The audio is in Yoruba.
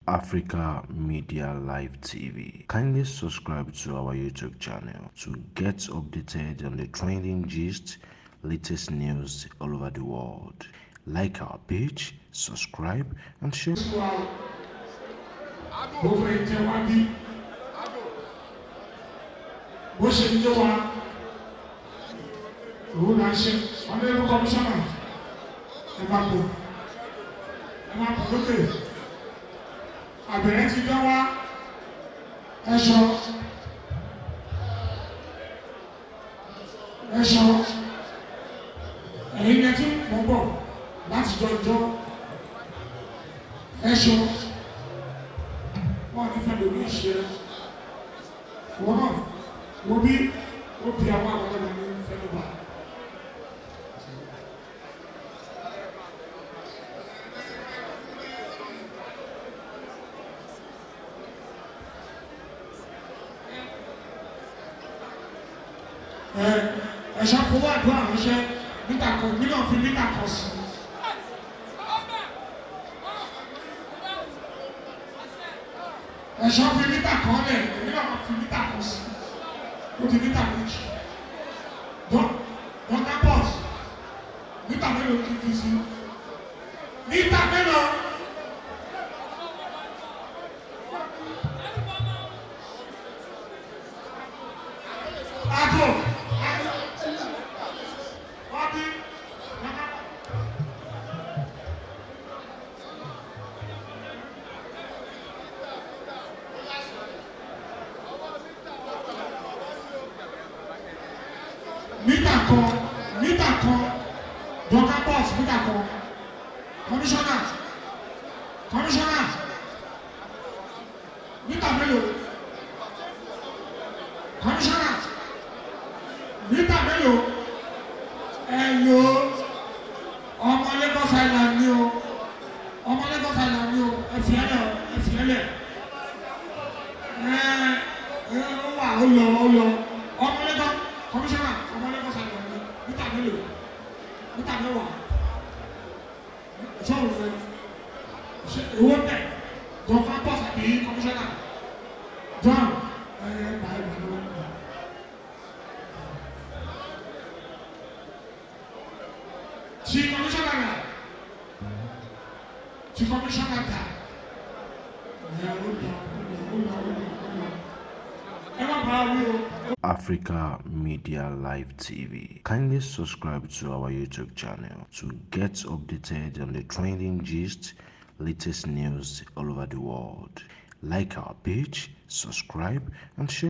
Africa Media Live TV. Kindly subscribe to our YouTube channel to get updated on the trending gist, latest news all over the world. Like our page, subscribe, and share. Àbẹ̀rẹ̀ ti dán wá ẹ̀ṣọ́ ẹ̀yin yẹn tí mo bọ̀ láti jọjọ́ ẹ̀ṣọ́ wọn ní fẹ́ lórí ìṣe wọn náà wo bí ó bí àwọn àgbàlagbà ní fẹ́ ló bá. Ẹ̀ṣọ́ fowó àdúrà ránṣẹ́ mítà kan mílíọ̀nù fi mítà kan sí. Ẹ̀ṣọ́ fi mítà kan lẹ̀ mílíọ̀nù fi mítà kan sí. Ó di mítà méjì. Dọ́kà bọ́ọ̀sì mítà mélòó kí n fi sí? Mítà mélòó? Àgò. Mítà kan, dọ́kà bọ́ọ̀sì mítà kan, kọmíṣánná, mítà mélòó, kọmíṣánná, mítà mélòó, ẹ̀lò ọmọ Lagos Island ni o, ẹ̀fìẹ́lẹ̀, wà ó lọ, ọmọ Lagos, kọmíṣánná, ọmọ Lagos Island ni, mítà mélòó, mítà mẹ́wàá, ṣọ́ọ̀rù rẹ̀, ìwọ́n tẹ̀, dọ́kà bọ́ọ̀sì àbí kọmíṣánná, John, báyìí. Ti commissioner da. Africa Media Live TV. Kindly subscribe to our YouTube channel to get updated on the trending gist, latest news all over the world. Like our page, subscribe, and share.